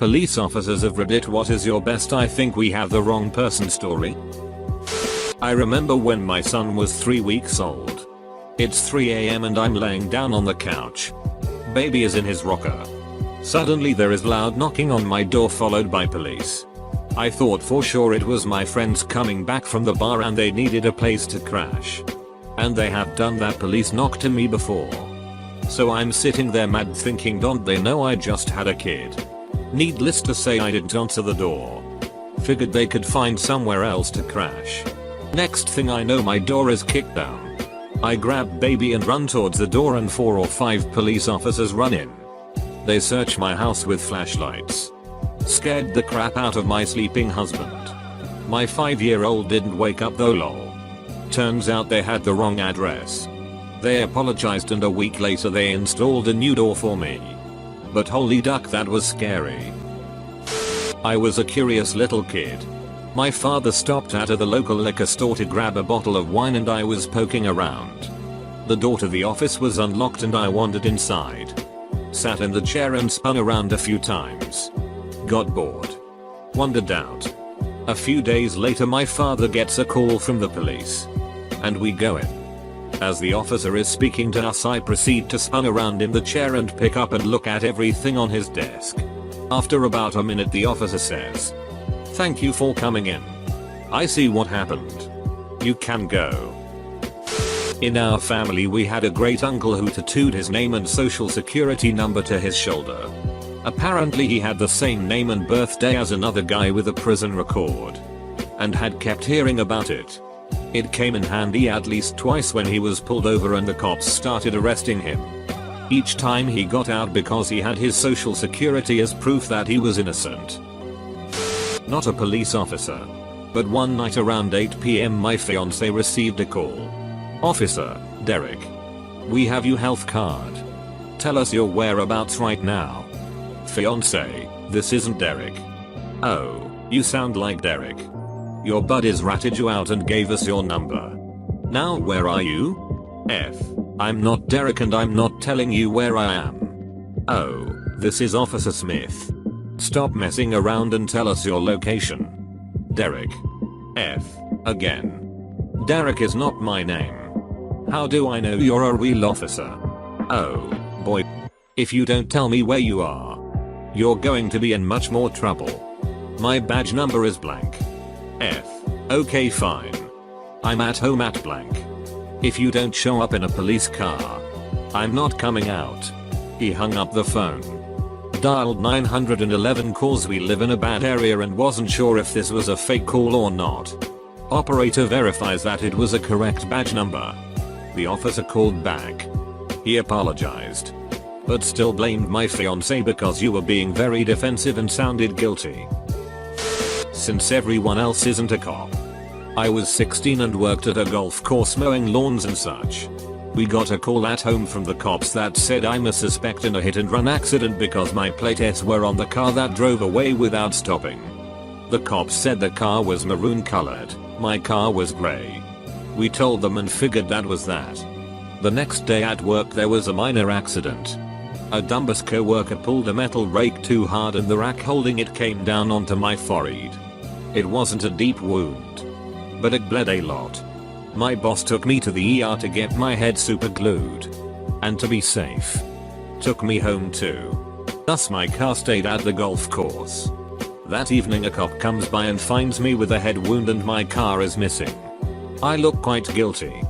Police officers of Reddit, what is your best I think we have the wrong person story? I remember when my son was 3 weeks old. It's 3 AM and I'm laying down on the couch. Baby is in his rocker. Suddenly there is loud knocking on my door followed by police. I thought for sure it was my friends coming back from the bar and they needed a place to crash. And they have done that police knock to me before. So I'm sitting there mad thinking, don't they know I just had a kid? Needless to say I didn't answer the door. Figured they could find somewhere else to crash. Next thing I know my door is kicked down. I grab baby and run towards the door and 4 or 5 police officers run in. They search my house with flashlights. Scared the crap out of my sleeping husband. My 5-year-old didn't wake up though, lol. Turns out they had the wrong address. They apologized and a week later they installed a new door for me. But holy duck, that was scary. I was a curious little kid. My father stopped at the local liquor store to grab a bottle of wine and I was poking around. The door to the office was unlocked and I wandered inside. Sat in the chair and spun around a few times. Got bored. Wandered out. A few days later my father gets a call from the police. And we go in. As the officer is speaking to us I proceed to spin around in the chair and pick up and look at everything on his desk. After about a minute the officer says, "Thank you for coming in. I see what happened. You can go." In our family we had a great uncle who tattooed his name and social security number to his shoulder. Apparently he had the same name and birthday as another guy with a prison record. And had kept hearing about it. It came in handy at least twice when he was pulled over and the cops started arresting him. Each time he got out because he had his social security as proof that he was innocent. Not a police officer. But one night around 8 PM my fiance received a call. "Officer, Derek. We have your health card. Tell us your whereabouts right now." Fiance, "This isn't Derek." "Oh, you sound like Derek. Your buddies ratted you out and gave us your number. Now where are you?" I'm not Derek and I'm not telling you where I am." "Oh, this is Officer Smith. Stop messing around and tell us your location." Derek. Again. Derek is not my name. How do I know you're a real officer? "Oh, boy. If you don't tell me where you are, you're going to be in much more trouble. My badge number is blank." "Okay, fine. I'm at home at blank. If you don't show up in a police car, I'm not coming out." He hung up the phone. Dialed 911 calls. We live in a bad area and wasn't sure if this was a fake call or not. Operator verifies that it was a correct badge number. The officer called back. He apologized. But still blamed my fiance because you were being very defensive and sounded guilty. Since everyone else isn't a cop. I was 16 and worked at a golf course mowing lawns and such. We got a call at home from the cops that said I'm a suspect in a hit and run accident because my plates were on the car that drove away without stopping. The cops said the car was maroon colored, my car was gray. We told them and figured that was that. The next day at work there was a minor accident. A dumbass co-worker pulled a metal rake too hard and the rack holding it came down onto my forehead. It wasn't a deep wound, but it bled a lot. My boss took me to the ER to get my head super glued. And to be safe, took me home too. Thus my car stayed at the golf course. That evening a cop comes by and finds me with a head wound and my car is missing. I look quite guilty.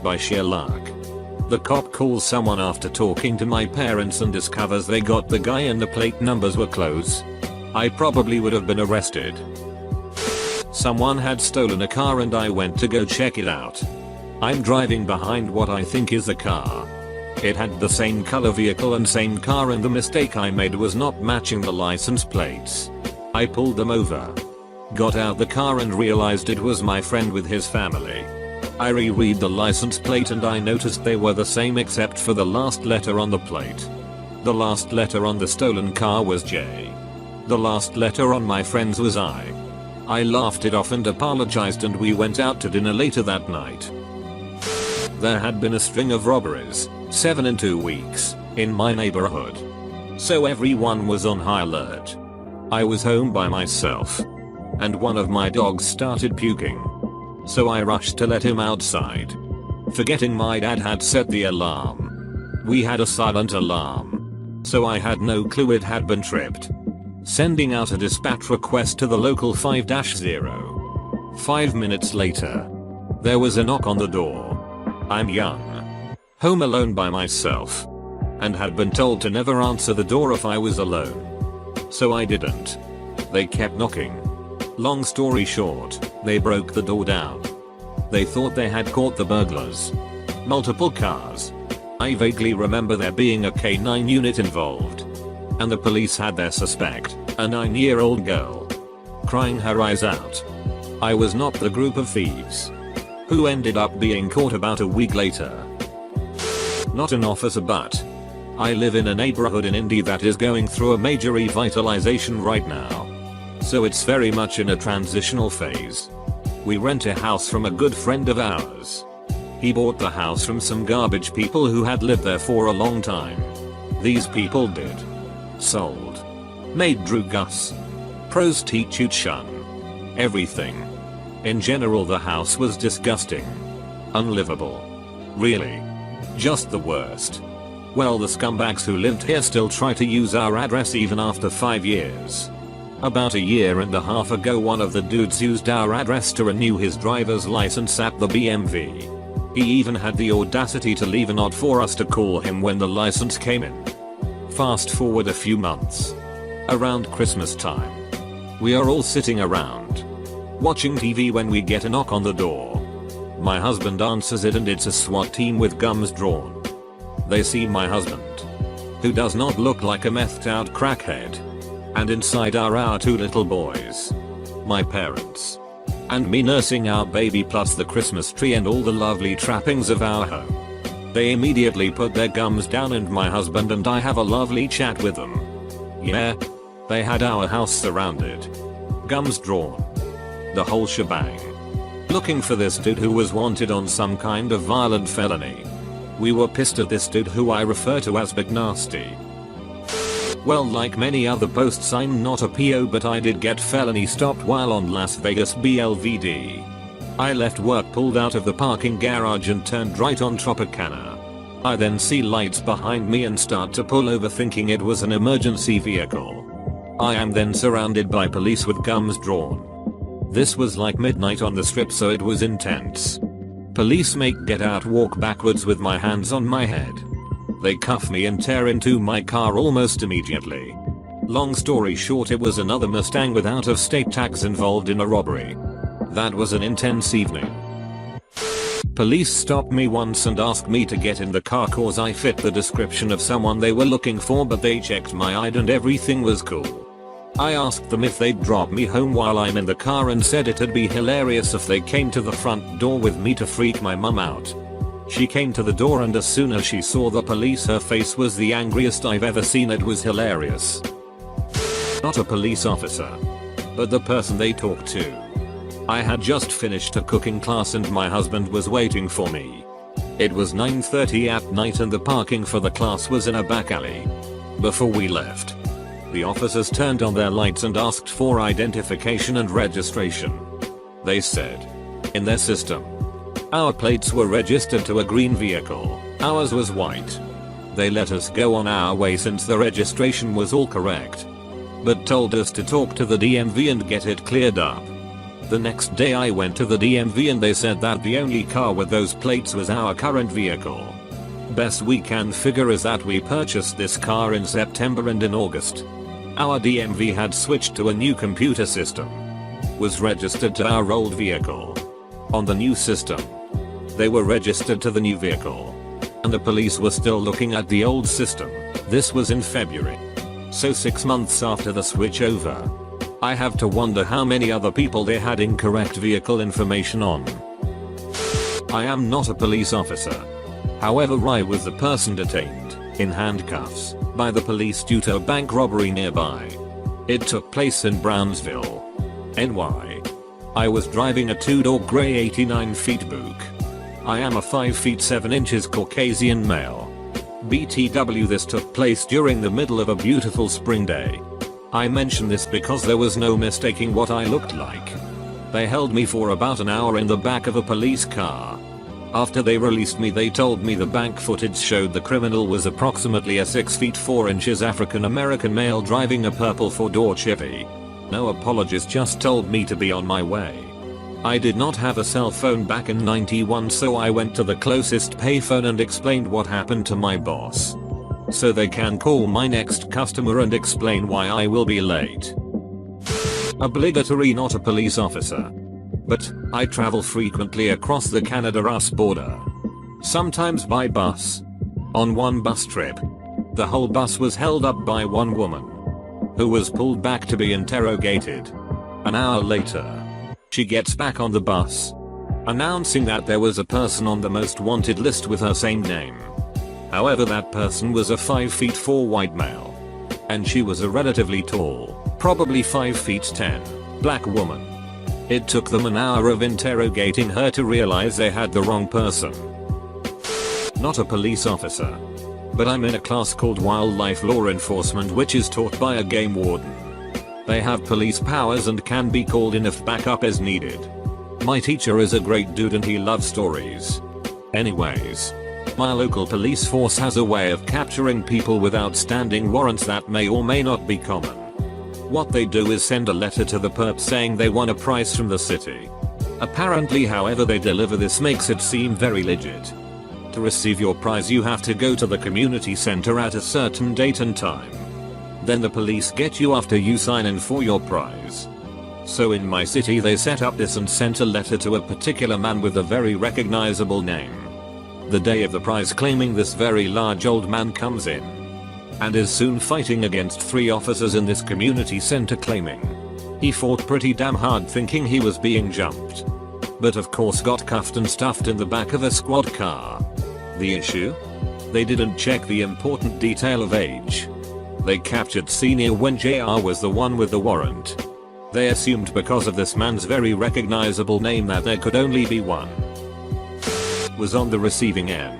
By sheer luck. The cop calls someone after talking to my parents and discovers they got the guy and the plate numbers were close. I probably would have been arrested. Someone had stolen a car and I went to go check it out. I'm driving behind what I think is a car. It had the same color vehicle and same car and the mistake I made was not matching the license plates. I pulled them over. Got out the car and realized it was my friend with his family. I reread the license plate and I noticed they were the same except for the last letter on the plate. The last letter on the stolen car was J. The last letter on my friend's was I. I laughed it off and apologized and we went out to dinner later that night. There had been a string of robberies, 7 in 2 weeks, in my neighborhood. So everyone was on high alert. I was home by myself, and one of my dogs started puking. So I rushed to let him outside, forgetting my dad had set the alarm. We had a silent alarm, so I had no clue it had been tripped. Sending out a dispatch request to the local 5-0. 5 minutes later, there was a knock on the door. I'm young, home alone by myself, and had been told to never answer the door if I was alone. So I didn't. They kept knocking. Long story short, they broke the door down. They thought they had caught the burglars. Multiple cars. I vaguely remember there being a K9 unit involved. And the police had their suspect, a 9-year-old girl, crying her eyes out. I was not the group of thieves who ended up being caught about a week later. Not an officer, but I live in a neighborhood in Indy that is going through a major revitalization right now. So it's very much in a transitional phase. We rent a house from a good friend of ours. He bought the house from some garbage people who had lived there for a long time. These people did. Sold. Made drugs. Prostitution. Everything. In general, the house was disgusting. Unlivable. Really. Just the worst. Well, the scumbags who lived here still try to use our address even after 5 years. About a year and a half ago, one of the dudes used our address to renew his driver's license at the BMV. He even had the audacity to leave a note for us to call him when the license came in. Fast forward a few months. Around Christmas time, we are all sitting around, watching TV when we get a knock on the door. My husband answers it and it's a SWAT team with guns drawn. They see my husband, who does not look like a methed out crackhead. And inside are our 2 little boys, my parents, and me nursing our baby, plus the Christmas tree and all the lovely trappings of our home. They immediately put their gums down and my husband and I have a lovely chat with them. Yeah, they had our house surrounded, gums drawn, the whole shebang, looking for this dude who was wanted on some kind of violent felony. We were pissed at this dude who I refer to as Big Nasty. Well, like many other posts, I'm not a PO, but I did get felony stopped while on Las Vegas BLVD. I left work, pulled out of the parking garage and turned right on Tropicana. I then see lights behind me and start to pull over thinking it was an emergency vehicle. I am then surrounded by police with guns drawn. This was like midnight on the strip, so it was intense. Police make get out walk backwards with my hands on my head. They cuff me and tear into my car almost immediately. Long story short, it was another Mustang with out-of-state tags involved in a robbery. That was an intense evening. Police stopped me once and asked me to get in the car cause I fit the description of someone they were looking for, but they checked my ID and everything was cool. I asked them if they'd drop me home while I'm in the car and said it'd be hilarious if they came to the front door with me to freak my mum out. She came to the door and as soon as she saw the police, her face was the angriest I've ever seen. It was hilarious. Not a police officer, but the person they talked to. I had just finished a cooking class and my husband was waiting for me. It was 9:30 at night and the parking for the class was in a back alley. Before we left, the officers turned on their lights and asked for identification and registration. They said, in their system, our plates were registered to a green vehicle, ours was white. They let us go on our way since the registration was all correct, but told us to talk to the DMV and get it cleared up. The next day I went to the DMV and they said that the only car with those plates was our current vehicle. Best we can figure is that we purchased this car in September and in August, our DMV had switched to a new computer system, was registered to our old vehicle. On the new system, they were registered to the new vehicle, and the police were still looking at the old system. This was in February. So 6 months after the switch over, I have to wonder how many other people they had incorrect vehicle information on. I am not a police officer. However, I was the person detained, in handcuffs, by the police due to a bank robbery nearby. It took place in Brownsville, NY. I was driving a 2-door grey 89 feet Buick. I am a 5 feet 7 inches Caucasian male. BTW, this took place during the middle of a beautiful spring day. I mention this because there was no mistaking what I looked like. They held me for about an hour in the back of a police car. After they released me, they told me the bank footage showed the criminal was approximately a 6 feet 4 inches African American male driving a purple 4-door Chevy. No apologies, just told me to be on my way. I did not have a cell phone back in '91, so I went to the closest payphone and explained what happened to my boss, so they can call my next customer and explain why I will be late. Obligatory, not a police officer. But I travel frequently across the Canada-US border. Sometimes by bus. On one bus trip, the whole bus was held up by one woman, who was pulled back to be interrogated. An hour later, she gets back on the bus, announcing that there was a person on the most wanted list with her same name. However, that person was a 5 feet 4 white male, and she was a relatively tall, probably 5 feet 10, black woman. It took them an hour of interrogating her to realize they had the wrong person. Not a police officer, but I'm in a class called Wildlife Law Enforcement, which is taught by a game warden. They have police powers and can be called in if backup is needed. My teacher is a great dude and he loves stories. Anyways, my local police force has a way of capturing people with outstanding warrants that may or may not be common. What they do is send a letter to the perp saying they won a prize from the city. Apparently, however they deliver this makes it seem very legit. To receive your prize, you have to go to the community center at a certain date and time. Then the police get you after you sign in for your prize. So in my city they set up this and sent a letter to a particular man with a very recognizable name. The day of the prize, claiming this very large old man comes in and is soon fighting against 3 officers in this community center, claiming he fought pretty damn hard thinking he was being jumped, but of course got cuffed and stuffed in the back of a squad car. The issue? They didn't check the important detail of age. They captured senior when JR was the one with the warrant. They assumed because of this man's very recognizable name that there could only be one. Was on the receiving end.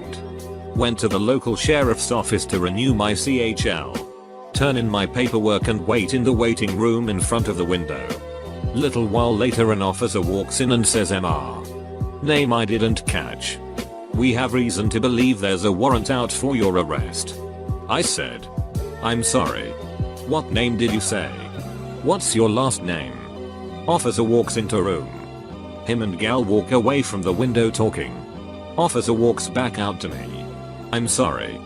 Went to the local sheriff's office to renew my CHL. Turn in my paperwork and wait in the waiting room in front of the window. Little while later, an officer walks in and says, "MR. Name I didn't catch. We have reason to believe there's a warrant out for your arrest." I said, "I'm sorry. What name did you say? What's your last name?" Officer walks into room. Him and gal walk away from the window talking. Officer walks back out to me. "I'm sorry.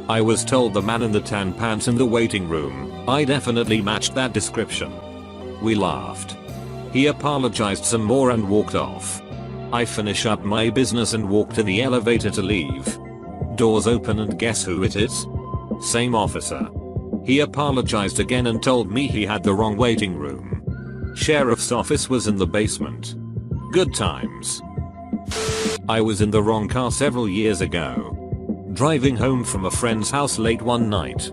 I was told the man in the tan pants in the waiting room. I definitely matched that description." We laughed. He apologized some more and walked off. I finish up my business and walk to the elevator to leave. Doors open and guess who it is? Same officer. He apologized again and told me he had the wrong waiting room. Sheriff's office was in the basement. Good times. I was in the wrong car several years ago. Driving home from a friend's house late one night.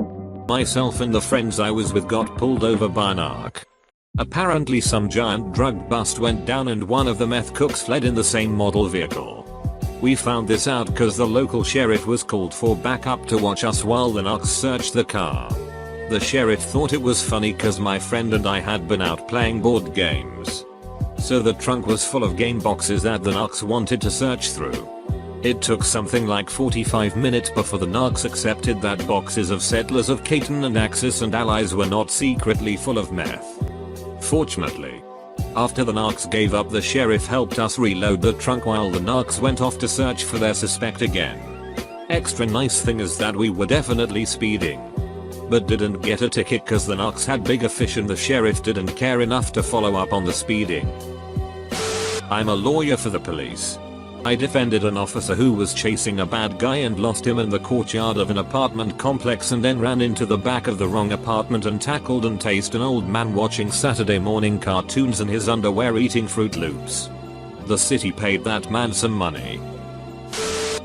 Myself and the friends I was with got pulled over by an ARC. Apparently some giant drug bust went down and one of the meth cooks fled in the same model vehicle. We found this out cause the local sheriff was called for backup to watch us while the narcs searched the car. The sheriff thought it was funny cause my friend and I had been out playing board games. So the trunk was full of game boxes that the narcs wanted to search through. It took something like 45 minutes before the narcs accepted that boxes of Settlers of Catan and Axis and allies were not secretly full of meth. Fortunately, after the narcs gave up, the sheriff helped us reload the trunk while the narcs went off to search for their suspect again. Extra nice thing is that we were definitely speeding, but didn't get a ticket cause the narcs had bigger fish and the sheriff didn't care enough to follow up on the speeding. I'm a lawyer for the police. I defended an officer who was chasing a bad guy and lost him in the courtyard of an apartment complex and then ran into the back of the wrong apartment and tackled and tased an old man watching Saturday morning cartoons in his underwear eating Fruit Loops. The city paid that man some money.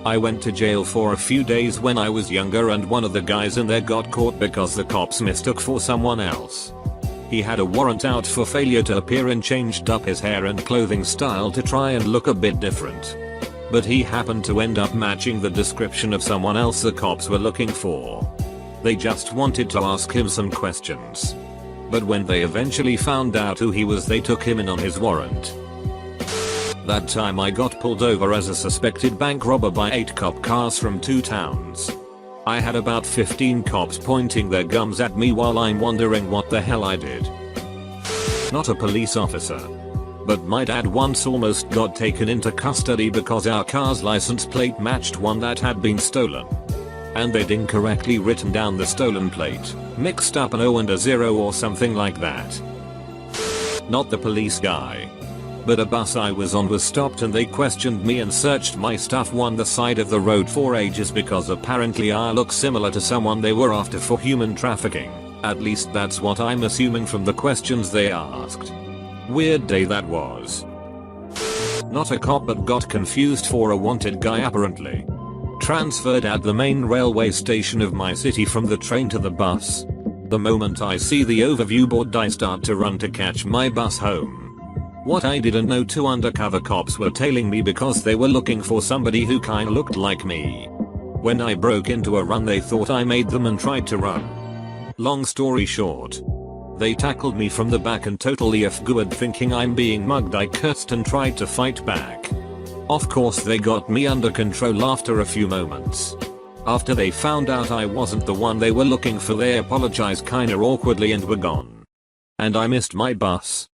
I went to jail for a few days when I was younger and one of the guys in there got caught because the cops mistook for someone else. He had a warrant out for failure to appear and changed up his hair and clothing style to try and look a bit different. But he happened to end up matching the description of someone else the cops were looking for. They just wanted to ask him some questions. But when they eventually found out who he was, they took him in on his warrant. That time I got pulled over as a suspected bank robber by 8 cop cars from 2 towns. I had about 15 cops pointing their guns at me while I'm wondering what the hell I did. Not a police officer. But my dad once almost got taken into custody because our car's license plate matched one that had been stolen. And they'd incorrectly written down the stolen plate, mixed up an O and a 0 or something like that. Not the police guy. But a bus I was on was stopped and they questioned me and searched my stuff on the side of the road for ages because apparently I look similar to someone they were after for human trafficking. At least that's what I'm assuming from the questions they asked. Weird day that was. Not a cop, but got confused for a wanted guy apparently. Transferred at the main railway station of my city from the train to the bus. The moment I see the overview board I start to run to catch my bus home. What I didn't know, 2 undercover cops were tailing me because they were looking for somebody who kinda looked like me. When I broke into a run they thought I made them and tried to run. Long story short, they tackled me from the back and totally off-guard thinking I'm being mugged. I cursed and tried to fight back. Of course they got me under control after a few moments. After they found out I wasn't the one they were looking for, they apologized kinda awkwardly and were gone. And I missed my bus.